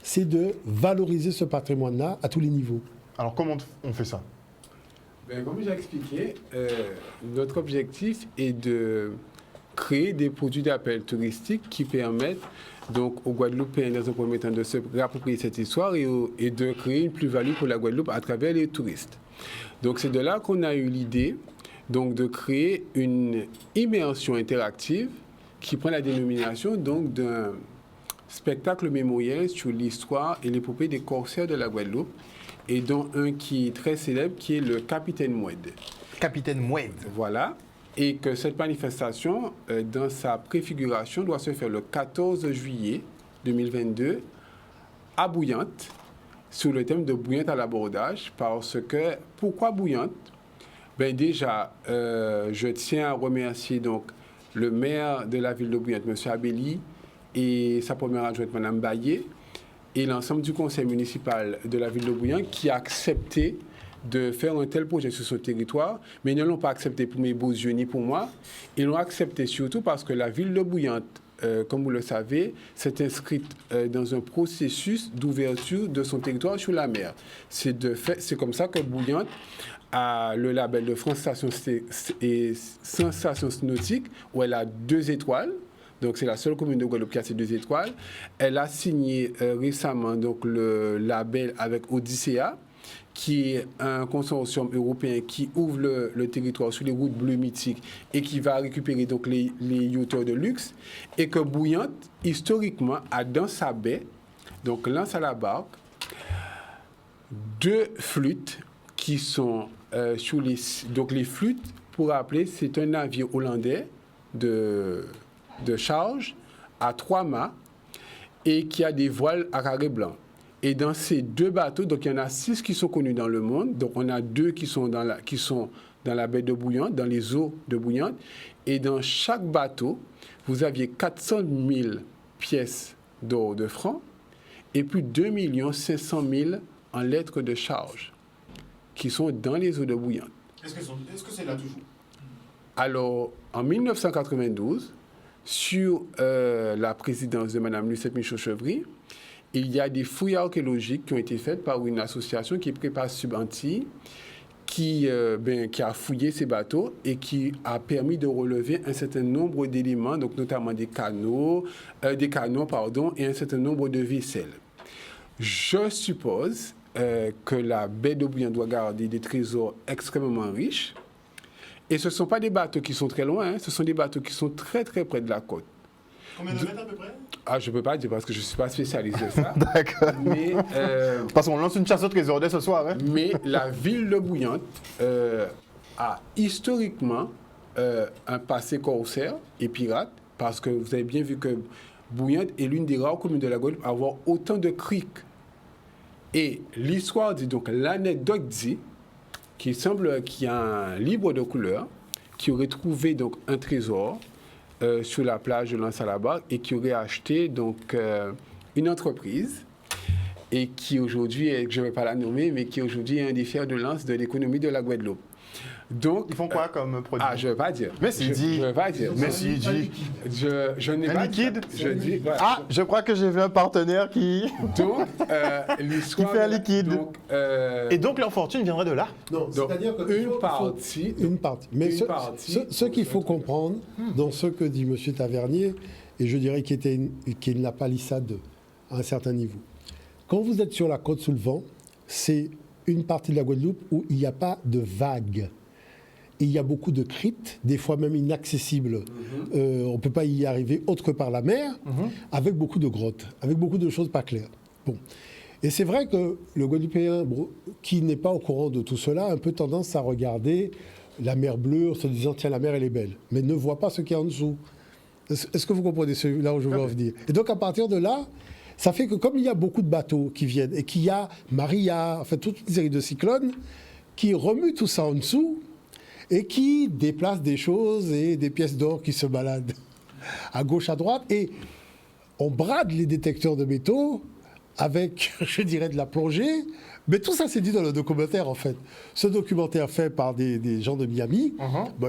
c'est de valoriser ce patrimoine-là à tous les niveaux. Alors comment on fait ça? Ben, comme j'ai expliqué, notre objectif est de créer des produits d'appel touristique qui permettent donc aux Guadeloupéens, dans un premier temps, de se réapproprier cette histoire et de créer une plus-value pour la Guadeloupe à travers les touristes. Donc c'est de là qu'on a eu l'idée donc, de créer une immersion interactive qui prend la dénomination donc d'un spectacle mémoriel sur l'histoire et l'épopée des corsaires de la Guadeloupe, et dont un qui est très célèbre, qui est le Capitaine Moued. Capitaine Moued. Voilà. Et que cette manifestation, dans sa préfiguration, doit se faire le 14 juillet 2022 à Bouillante, sous le thème de Bouillante à l'abordage. Parce que, pourquoi Bouillante? Ben déjà, je tiens à remercier donc, le maire de la ville de Bouillante, M. Abelli, et sa première adjointe, Mme Baillet, et l'ensemble du conseil municipal de la ville de Bouillante qui a accepté de faire un tel projet sur ce territoire, mais ils ne l'ont pas accepté pour mes beaux yeux ni pour moi. Ils l'ont accepté surtout parce que la ville de Bouillante, comme vous le savez, s'est inscrite dans un processus d'ouverture de son territoire sur la mer. C'est comme ça que Bouillante a le label de France Sensation Nautique, où elle a 2 étoiles. Donc, c'est la seule commune de Guadeloupe qui a ces 2 étoiles. Elle a signé récemment donc, le label avec Odyssea, qui est un consortium européen qui ouvre le territoire sur les routes bleues mythiques et qui va récupérer donc, les yachteurs de luxe. Et que Bouillante, historiquement, a dans sa baie, donc lance à la barque, 2 flûtes qui sont sur les... Donc, les flûtes, pour rappeler, c'est un navire hollandais de charge à 3 mâts et qui a des voiles à carré blanc. Et dans ces 2 bateaux, donc il y en a 6 qui sont connus dans le monde. Donc on a 2 qui sont dans la baie de Bouillante, dans les eaux de Bouillante. Et dans chaque bateau, vous aviez 400 000 pièces d'or de francs et plus de 2 500 000 en lettres de charge qui sont dans les eaux de Bouillante. Est-ce que c'est là toujours? Alors, en 1992, sur la présidence de Mme Lucette Michaud-Chevry, il y a des fouilles archéologiques qui ont été faites par une association qui est Prépa Sub-Antilles, qui a fouillé ces bateaux et qui a permis de relever un certain nombre d'éléments, donc notamment des canons, et un certain nombre de vaisselles. Je suppose que la baie de Bouillante doit garder des trésors extrêmement riches. Et ce ne sont pas des bateaux qui sont très loin, hein, ce sont des bateaux qui sont très très près de la côte. Combien de mètres à peu près? Ah, je ne peux pas dire parce que je ne suis pas spécialiste de ça. D'accord. Mais, Parce qu'on lance une chasse au trésor dès ce soir. Hein. mais la ville de Bouillante a historiquement un passé corsaire et pirate, parce que vous avez bien vu que Bouillante est l'une des rares communes de la Guadeloupe à avoir autant de criques. Et l'histoire dit, donc l'anecdote dit, qu'il semble qu'il y a un livre de couleur qui aurait trouvé donc un trésor sur la plage de Lens-à-la-Barque et qui aurait acheté donc une entreprise et qui aujourd'hui, je ne vais pas la nommer, mais qui aujourd'hui est un des fers de lance de l'économie de la Guadeloupe. Donc, Ils font quoi comme produit? je ne vais pas dire. Mais si, dis. Je ne vais pas dire. Mais si, dis. Je n'ai Un pas liquide? dit ça. Je dis, voilà. Ah, je crois que j'ai vu un partenaire qui... Donc, l'histoire... Qui fait un liquide. Donc, Et donc leur fortune viendrait de là? Non, donc, c'est-à-dire que une partie... Une partie. Mais ce qu'il faut comprendre dans ce que dit M. Tavernier, et je dirais qu'il est une lapalissade à un certain niveau. Quand vous êtes sur la côte sous le vent, c'est une partie de la Guadeloupe où il n'y a pas de vagues. Il y a beaucoup de crites, des fois même inaccessibles. On ne peut pas y arriver autre que par la mer, avec beaucoup de grottes, avec beaucoup de choses pas claires. Bon. Et c'est vrai que le Guadeloupéen, qui n'est pas au courant de tout cela, a un peu tendance à regarder la mer bleue en se disant « tiens, la mer, elle est belle », mais ne voit pas ce qu'il y a en dessous. Est-ce que vous comprenez là où je veux en venir? Et donc, à partir de là, ça fait que comme il y a beaucoup de bateaux qui viennent et qu'il y a Maria, enfin toute une série de cyclones qui remuent tout ça en dessous et qui déplacent des choses et des pièces d'or qui se baladent à gauche, à droite, et on brade les détecteurs de métaux avec, je dirais, de la plongée Mais tout ça, c'est dit dans le documentaire, en fait. Ce documentaire fait par des gens de Miami,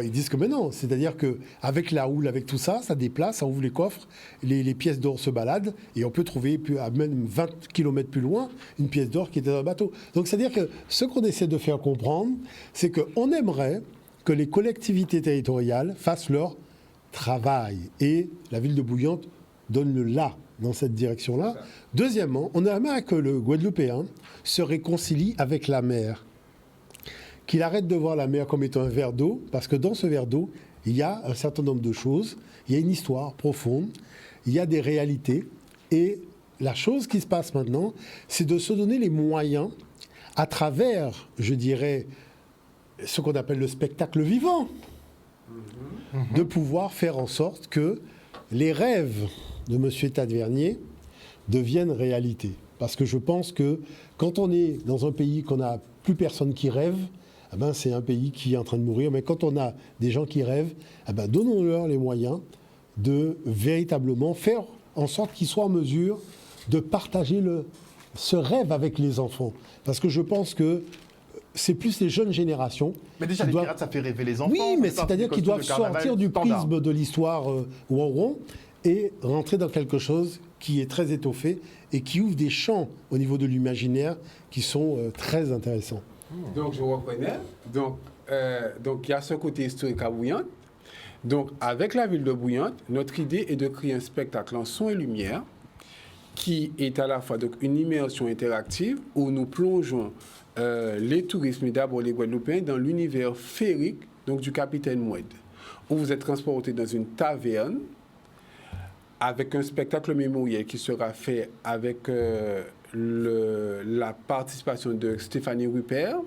ils disent que mais non. C'est-à-dire qu'avec la houle, avec tout ça, ça déplace, ça ouvre les coffres, les pièces d'or se baladent, et on peut trouver à même 20 km plus loin une pièce d'or qui était dans un bateau. Donc, c'est-à-dire que ce qu'on essaie de faire comprendre, c'est qu'on aimerait que les collectivités territoriales fassent leur travail. Et la ville de Bouillante donne le là dans cette direction-là. Deuxièmement, on aimerait que le Guadeloupéen se réconcilie avec la mer. Qu'il arrête de voir la mer comme étant un verre d'eau, parce que dans ce verre d'eau, il y a un certain nombre de choses, il y a une histoire profonde, il y a des réalités. Et la chose qui se passe maintenant, c'est de se donner les moyens, à travers, je dirais, ce qu'on appelle le spectacle vivant, de pouvoir faire en sorte que les rêves de M. Tavernier deviennent réalité. Parce que je pense que quand on est dans un pays qu'on n'a plus personne qui rêve, c'est un pays qui est en train de mourir. Mais quand on a des gens qui rêvent, donnons-leur les moyens de véritablement faire en sorte qu'ils soient en mesure de partager ce rêve avec les enfants. Parce que je pense que c'est plus les jeunes générations. Mais déjà, les pirates, ça fait rêver les enfants. Oui, mais c'est-à-dire qu'ils doivent sortir du prisme de l'histoire Ouan et rentrer dans quelque chose qui est très étoffé et qui ouvre des champs au niveau de l'imaginaire qui sont très intéressants. Donc, je reconnais. Donc, il y a ce côté historique à Bouillante. Donc, avec la ville de Bouillante, notre idée est de créer un spectacle en son et lumière qui est à la fois donc, une immersion interactive où nous plongeons les touristes, mais d'abord les Guadeloupéens, dans l'univers féerique donc, du capitaine Moued, où vous êtes transporté dans une taverne avec un spectacle mémoriel qui sera fait avec la participation de Stéphanie Rupert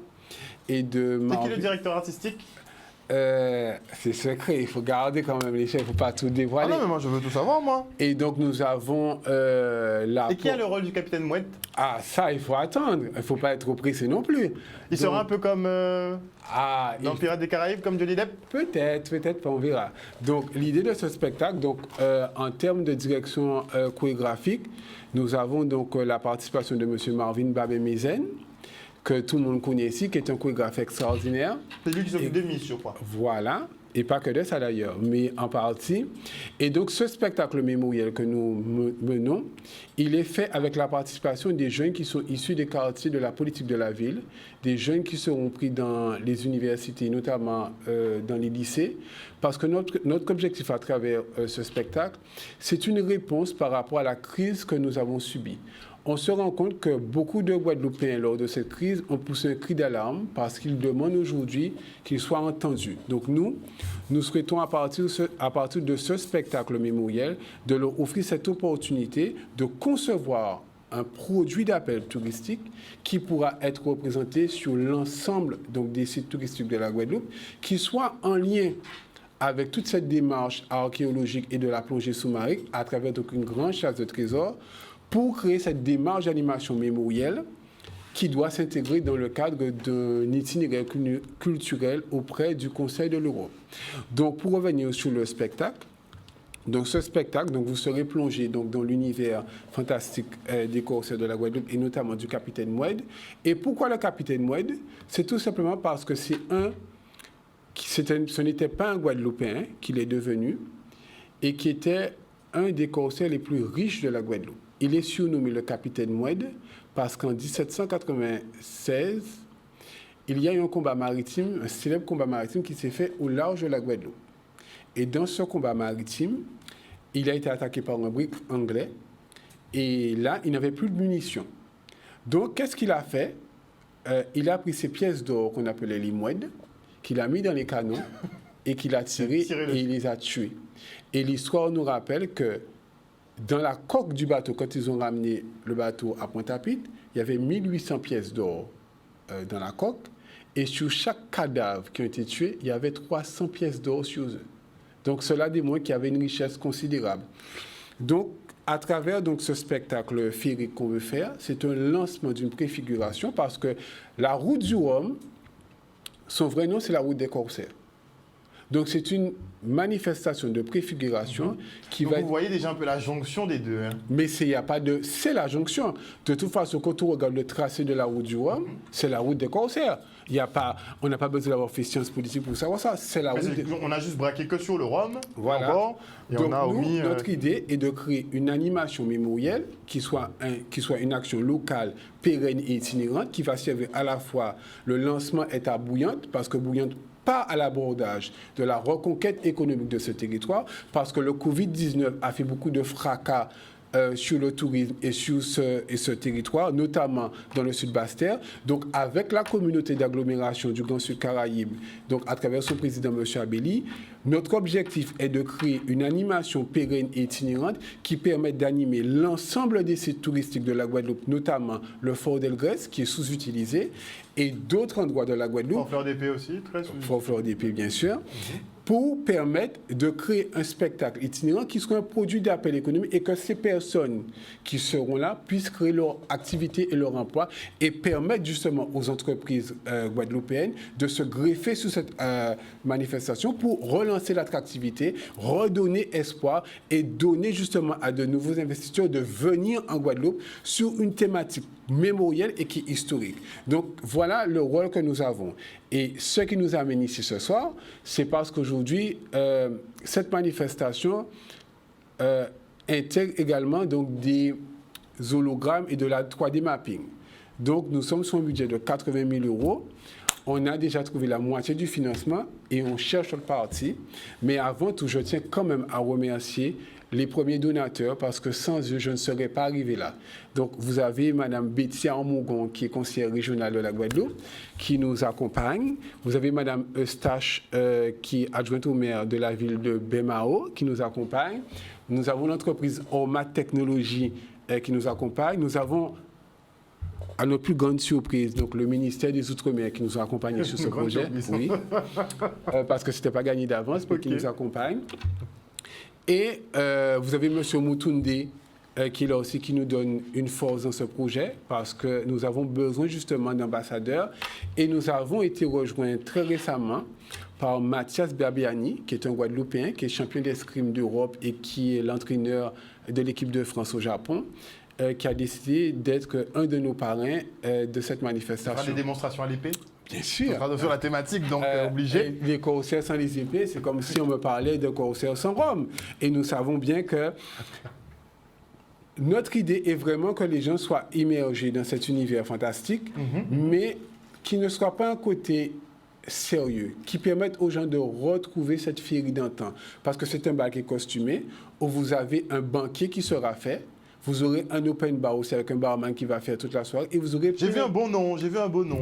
et de Marvin. C'est qui le directeur artistique? C'est secret, il faut garder quand même les chefs, il ne faut pas tout dévoiler. Ah non, mais moi je veux tout savoir, moi. Et donc nous avons Et qui a le rôle du capitaine Moued? Ah, ça, il faut attendre. Il ne faut pas être trop pressé non plus. Il sera un peu comme dans Pirates des Caraïbes, comme Johnny Depp? Peut-être, on verra. Donc l'idée de ce spectacle, donc, en termes de direction chorégraphique, nous avons donc la participation de M. Marvin Babé-Mézen, que tout le monde connaît ici, qui est un chorégraphe extraordinaire. C'est lui qui s'occupe de Miss, je crois. Voilà, et pas que de ça d'ailleurs, mais en partie. Et donc ce spectacle mémoriel que nous menons, il est fait avec la participation des jeunes qui sont issus des quartiers de la politique de la ville, des jeunes qui seront pris dans les universités, notamment dans les lycées, parce que notre objectif à travers ce spectacle, c'est une réponse par rapport à la crise que nous avons subie. On se rend compte que beaucoup de Guadeloupéens, lors de cette crise, ont poussé un cri d'alarme parce qu'ils demandent aujourd'hui qu'ils soient entendus. Donc nous souhaitons à partir de ce spectacle mémoriel, de leur offrir cette opportunité de concevoir un produit d'appel touristique qui pourra être représenté sur l'ensemble donc, des sites touristiques de la Guadeloupe, qui soit en lien avec toute cette démarche archéologique et de la plongée sous-marine à travers donc, une grande chasse de trésors, pour créer cette démarche d'animation mémorielle qui doit s'intégrer dans le cadre d'un itinéraire culturel auprès du Conseil de l'Europe. Donc, pour revenir sur le spectacle, donc ce spectacle, donc vous serez plongé donc, dans l'univers fantastique des corsaires de la Guadeloupe et notamment du capitaine Moued. Et pourquoi le capitaine Moued? C'est tout simplement parce que ce n'était pas un Guadeloupéen qu'il est devenu et qui était un des corsaires les plus riches de la Guadeloupe. Il est surnommé le capitaine Moued parce qu'en 1796, il y a eu un combat maritime, un célèbre combat maritime qui s'est fait au large de la Guadeloupe. Et dans ce combat maritime, il a été attaqué par un brick anglais et là, il n'avait plus de munitions. Donc, qu'est-ce qu'il a fait? Il a pris ces pièces d'or qu'on appelait les Moued, qu'il a mis dans les canons et qu'il a tiré et il les a tués. Et l'histoire nous rappelle que dans la coque du bateau, quand ils ont ramené le bateau à Pointe-à-Pitre, il y avait 1800 pièces d'or dans la coque. Et sur chaque cadavre qui a été tué, il y avait 300 pièces d'or sur eux. Donc cela démontre qu'il y avait une richesse considérable. Donc, à travers donc, ce spectacle féerique qu'on veut faire, c'est un lancement d'une préfiguration parce que la route du Rhum, son vrai nom, c'est la route des corsaires. Donc c'est une manifestation de préfiguration qui Donc va vous voyez déjà un peu la jonction des deux. Hein. Mais y a pas de... C'est la jonction. De toute façon, quand on regarde le tracé de la route du Rhum, c'est la route des corsaires. Il y a pas, on n'a pas besoin d'avoir fait sciences politiques pour savoir ça. C'est la route des... On a juste braqué que sur le Rhum, Voilà. encore, et Donc on a nous, omis... notre idée est de créer une animation mémorielle qui soit une action locale, pérenne et itinérante, qui va servir à la fois le lancement est à Bouillante, parce que Bouillante pas à l'abordage de la reconquête économique de ce territoire, parce que le Covid-19 a fait beaucoup de fracas sur le tourisme et sur ce territoire, notamment dans le sud Basse-Terre. Donc, avec la communauté d'agglomération du Grand Sud Caraïbe, donc à travers son président, M. Abelli, notre objectif est de créer une animation pérenne et itinérante qui permette d'animer l'ensemble des sites touristiques de la Guadeloupe, notamment le Fort d'Elgrès, qui est sous-utilisé, et d'autres endroits de la Guadeloupe. Fort Fleur d'Épée aussi, très sous. Fort Fleur d'Épée, bien sûr. Pour permettre de créer un spectacle itinérant qui soit un produit d'appel économique et que ces personnes qui seront là puissent créer leur activité et leur emploi et permettre justement aux entreprises guadeloupéennes de se greffer sur cette manifestation pour relancer l'attractivité, redonner espoir et donner justement à de nouveaux investisseurs de venir en Guadeloupe sur une thématique mémorielle et qui est historique. Donc voilà le rôle que nous avons. Et ce qui nous amène ici ce soir, c'est parce qu'aujourd'hui, cette manifestation intègre également donc, des hologrammes et de la 3D mapping. Donc nous sommes sur un budget de 80 000 €. On a déjà trouvé la moitié du financement et on cherche l'autre partie. Mais avant tout, je tiens quand même à remercier les premiers donateurs parce que sans eux, je ne serais pas arrivé là. Donc, vous avez Mme Betty Armougon, qui est conseillère régionale de la Guadeloupe, qui nous accompagne. Vous avez Mme Eustache, qui est adjointe au maire de la ville de Bemao, qui nous accompagne. Nous avons l'entreprise Ormat Technologies qui nous accompagne. Nous avons, à notre plus grande surprise, donc le ministère des Outre-mer qui nous a accompagnés sur ce projet. Oui, parce que ce n'était pas gagné d'avance, mais qui nous accompagne. Et vous avez M. Moutounde, qui est là aussi, qui nous donne une force dans ce projet, parce que nous avons besoin justement d'ambassadeurs. Et nous avons été rejoints très récemment par Mathias Berbiani, qui est un Guadeloupéen, qui est champion d'escrime d'Europe et qui est l'entraîneur de l'équipe de France au Japon, qui a décidé d'être un de nos parrains de cette manifestation. Il y aura des démonstrations à l'épée? Bien sûr. On sera sur la thématique, donc obligé. Les corsaires sans les épées, c'est comme si on me parlait de corsaires sans Rome. Et nous savons bien que notre idée est vraiment que les gens soient immergés dans cet univers fantastique, mais qui ne soit pas un côté sérieux, qui permette aux gens de retrouver cette féerie d'antan. Parce que c'est un bal qui est costumé, où vous avez un banquet qui sera fait. Vous aurez un open bar aussi avec un barman qui va faire toute la soirée. Et vous aurez... J'ai vu un bon nom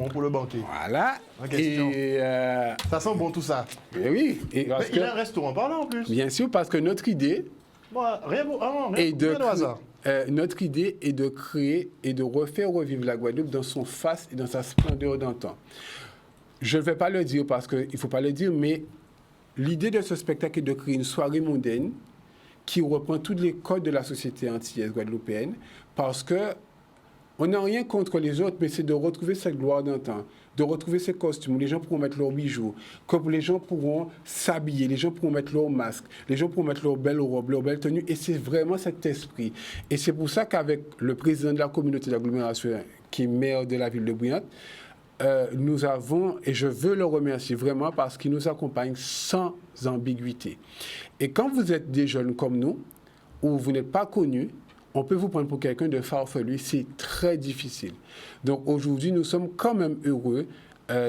pour le banquet. Voilà. Et ça sent bon tout ça. Et oui. Il a un restaurant par là en plus. Bien sûr, parce que notre idée... notre idée est de créer et de refaire revivre la Guadeloupe dans son face et dans sa splendeur d'antan. Je ne vais pas le dire parce qu'il ne faut pas le dire, mais l'idée de ce spectacle est de créer une soirée mondaine qui reprend tous les codes de la société antillaise guadeloupéenne, parce que on n'a rien contre les autres, mais c'est de retrouver cette gloire d'antan, de retrouver ces costumes où les gens pourront mettre leurs bijoux, comme les gens pourront s'habiller, les gens pourront mettre leurs masques, les gens pourront mettre leurs belles robes, leurs belles tenues, et c'est vraiment cet esprit. Et c'est pour ça qu'avec le président de la communauté d'agglomération, qui est maire de la ville de Bouillante, nous avons, et je veux le remercier vraiment parce qu'il nous accompagne sans ambiguïté. Et quand vous êtes des jeunes comme nous, ou vous n'êtes pas connus, on peut vous prendre pour quelqu'un de farfelu, c'est très difficile. Donc aujourd'hui, nous sommes quand même heureux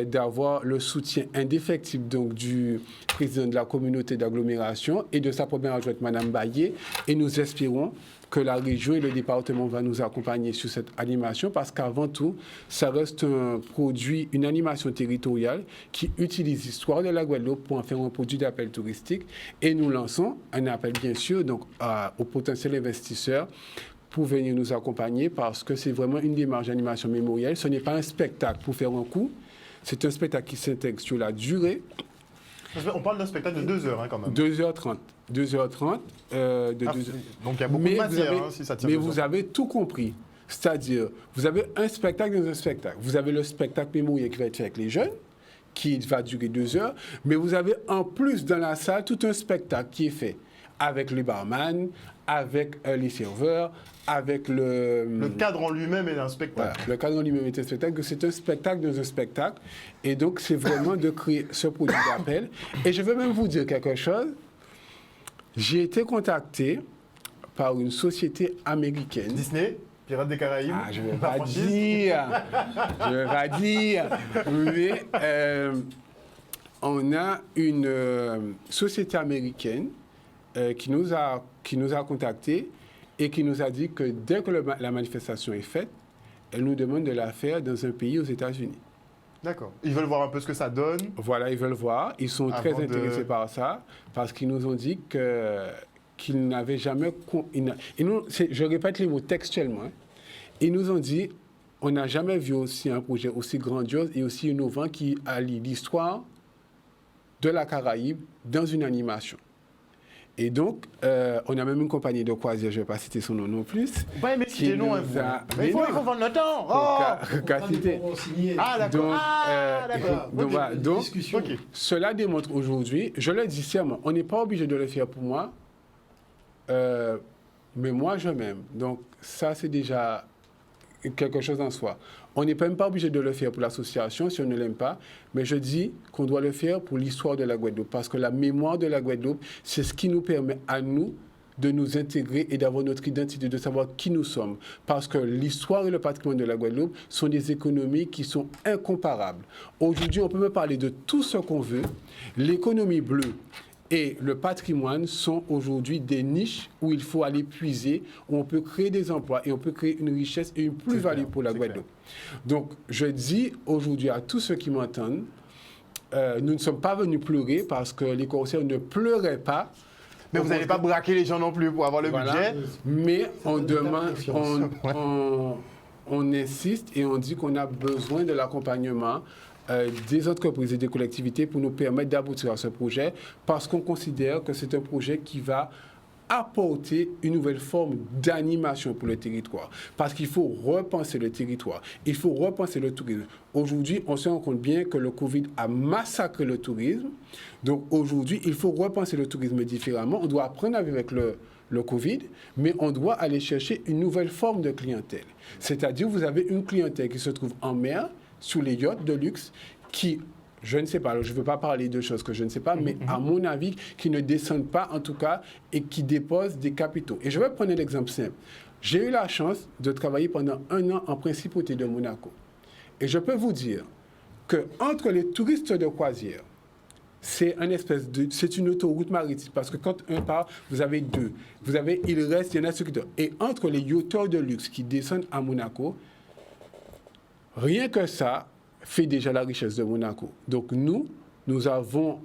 d'avoir le soutien indéfectible donc, du président de la communauté d'agglomération et de sa première adjointe, Mme Baillé, et nous espérons que la région et le département vont nous accompagner sur cette animation parce qu'avant tout, ça reste un produit, une animation territoriale qui utilise l'histoire de la Guadeloupe pour en faire un produit d'appel touristique. Et nous lançons un appel, bien sûr, donc, aux potentiels investisseurs pour venir nous accompagner parce que c'est vraiment une démarche d'animation mémorielle. Ce n'est pas un spectacle pour faire un coup, c'est un spectacle qui s'intègre sur la durée. On parle d'un spectacle de 2 heures, hein, quand même. 2h30. 2h30. Donc il y a beaucoup de matière, si ça tient. Mais vous avez tout compris. C'est-à-dire, vous avez un spectacle dans un spectacle. Vous avez le spectacle mémoriel qui va être fait avec les jeunes, qui va durer 2 heures, mais vous avez en plus dans la salle tout un spectacle qui est fait avec les barman, avec les serveurs, avec Le cadre en lui-même est un Voilà, spectacle. le cadre en lui-même est un spectacle, c'est un spectacle dans un spectacle. Et donc, c'est vraiment de créer ce produit d'appel. Et je veux même vous dire quelque chose. J'ai été contacté par une société américaine. Disney, Pirates des Caraïbes. Ah, je ne vais la pas franchise. dire. Je ne vais pas dire. Mais on a une société américaine qui nous a contactés et qui nous a dit que dès que la manifestation est faite, elle nous demande de la faire dans un pays aux États-Unis. D'accord. Ils veulent voir un peu ce que ça donne. Voilà, ils veulent voir. Ils sont très Avant de- intéressés par ça parce qu'ils nous ont dit qu'ils n'avaient jamais... Je répète les mots textuellement. Hein. Ils nous ont dit, on n'a jamais vu aussi un projet aussi grandiose et aussi innovant qui allie l'histoire de la Caraïbe dans une animation. Et donc, on a même une compagnie de croisière, je ne vais pas citer son nom non plus. Ouais, mais qui c'est long, nous a- Mais il faut vendre le temps. Oh qu'a cité. Ah, d'accord. Donc, d'accord. donc, Ok. voilà. Donc, Discussion. Ok. cela démontre aujourd'hui, je le dis serment, on n'est pas obligé de le faire pour moi, mais moi je m'aime. Donc ça c'est déjà quelque chose en soi. On n'est même pas obligé de le faire pour l'association si on ne l'aime pas, mais je dis qu'on doit le faire pour l'histoire de la Guadeloupe, parce que la mémoire de la Guadeloupe, c'est ce qui nous permet à nous de nous intégrer et d'avoir notre identité, de savoir qui nous sommes. Parce que l'histoire et le patrimoine de la Guadeloupe sont des économies qui sont incomparables. Aujourd'hui, on peut me parler de tout ce qu'on veut. L'économie bleue et le patrimoine sont aujourd'hui des niches où il faut aller puiser, où on peut créer des emplois et on peut créer une richesse et une plus-value pour la c'est Guadeloupe. Donc, je dis aujourd'hui à tous ceux qui m'entendent, nous ne sommes pas venus pleurer parce que les corsaires ne pleuraient pas. Mais vous n'allez pas braquer les gens non plus pour avoir le Voilà. budget. Mais on demande, confiance. on insiste et on dit qu'on a besoin de l'accompagnement des entreprises et des collectivités pour nous permettre d'aboutir à ce projet parce qu'on considère que c'est un projet qui va apporter une nouvelle forme d'animation pour le territoire. Parce qu'il faut repenser le territoire. Il faut repenser le tourisme. Aujourd'hui, on se rend compte bien que le Covid a massacré le tourisme. Donc aujourd'hui, il faut repenser le tourisme différemment. On doit apprendre à vivre avec le Covid, mais on doit aller chercher une nouvelle forme de clientèle. C'est-à-dire, vous avez une clientèle qui se trouve en mer, sous les yachts de luxe, qui... Je ne sais pas, alors je ne veux pas parler de choses que je ne sais pas, mais à mon avis, qui ne descendent pas en tout cas et qui déposent des capitaux. Et je vais prendre un exemple simple. J'ai eu la chance de travailler pendant 1 an en principauté de Monaco. Et je peux vous dire qu'entre les touristes de croisière, c'est une autoroute maritime parce que quand un part, vous avez 2. Il reste, il y en a ceux qui dorment. Et entre les yachteurs de luxe qui descendent à Monaco, rien que ça fait déjà la richesse de Monaco. Donc nous avons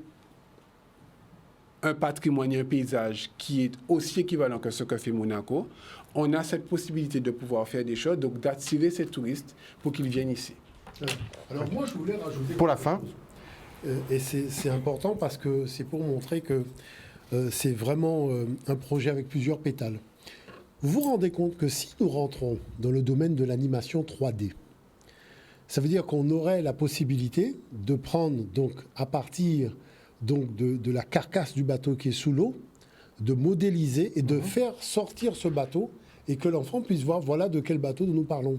un patrimoine et un paysage qui est aussi équivalent que ce que fait Monaco. On a cette possibilité de pouvoir faire des choses, donc d'attirer ces touristes pour qu'ils viennent ici. Alors moi, je voulais rajouter... Pour la quelque fin. chose. Et c'est important parce que c'est pour montrer que c'est vraiment un projet avec plusieurs pétales. Vous vous rendez compte que si nous rentrons dans le domaine de l'animation 3D, ça veut dire qu'on aurait la possibilité de prendre, donc, à partir donc, de la carcasse du bateau qui est sous l'eau, de modéliser et de faire sortir ce bateau et que l'enfant puisse voir voilà de quel bateau nous parlons.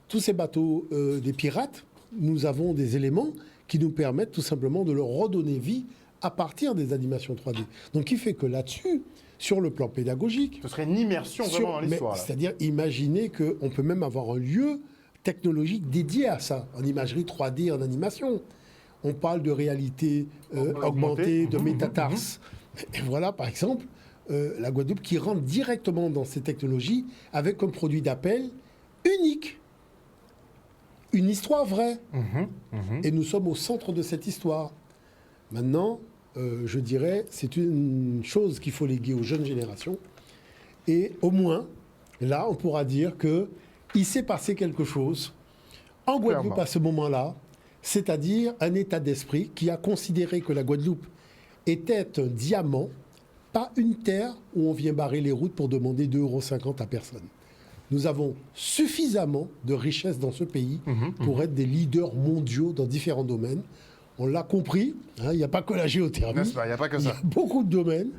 Tous ces bateaux des pirates, nous avons des éléments qui nous permettent tout simplement de leur redonner vie à partir des animations 3D. Donc, qui fait que là-dessus, sur le plan pédagogique... Ce serait une immersion vraiment dans l'histoire. là. C'est-à-dire, imaginez qu'on peut même avoir un lieu technologique dédié à ça, en imagerie 3D, en animation. On parle de réalité augmentée, de métatarse. Et voilà, par exemple, la Guadeloupe qui rentre directement dans ces technologies avec un produit d'appel unique. Une histoire vraie. Et nous sommes au centre de cette histoire. Maintenant, je dirais, c'est une chose qu'il faut léguer aux jeunes générations. Et au moins, là, on pourra dire qu'il s'est passé quelque chose en Guadeloupe Clairement. à ce moment-là, c'est-à-dire un état d'esprit qui a considéré que la Guadeloupe était un diamant, pas une terre où on vient barrer les routes pour demander 2,50 € à personne. Nous avons suffisamment de richesses dans ce pays pour être des leaders mondiaux dans différents domaines. on l'a compris, hein, il n'y a pas que la géothermie, N'est-ce pas? Il n'y a pas que il y ça. a beaucoup de domaines.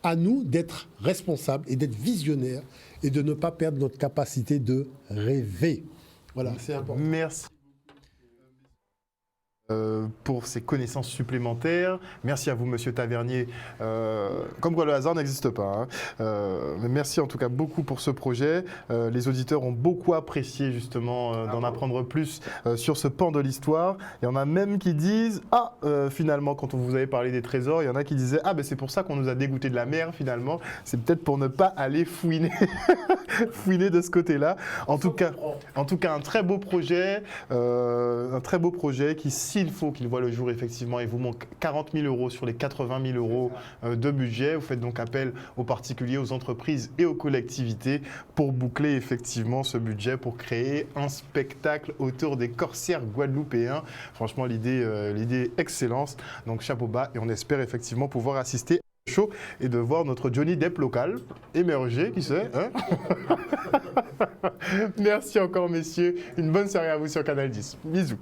À nous d'être responsables et d'être visionnaires et de ne pas perdre notre capacité de rêver. Voilà, c'est important. Merci. Pour ces connaissances supplémentaires. Merci à vous, Monsieur Tavernier. Comme quoi le hasard n'existe pas. Mais merci en tout cas beaucoup pour ce projet. Les auditeurs ont beaucoup apprécié justement d'en apprendre plus sur ce pan de l'histoire. Il y en a même qui disent finalement, quand on vous avait parlé des trésors, il y en a qui disaient c'est pour ça qu'on nous a dégoûté de la mer finalement. C'est peut-être pour ne pas aller fouiner, fouiner de ce côté-là. En tout cas, un très beau projet, qui, s'il faut qu'il voit le jour effectivement, il vous manque 40 000 € sur les 80 000 € de budget. Vous faites donc appel aux particuliers, aux entreprises et aux collectivités pour boucler effectivement ce budget pour créer un spectacle autour des corsaires guadeloupéens. Franchement, l'idée est excellente. Donc chapeau bas et on espère effectivement pouvoir assister au show et de voir notre Johnny Depp local émerger, qui sait, hein. Merci encore messieurs. Une bonne soirée à vous sur Canal 10. Bisous.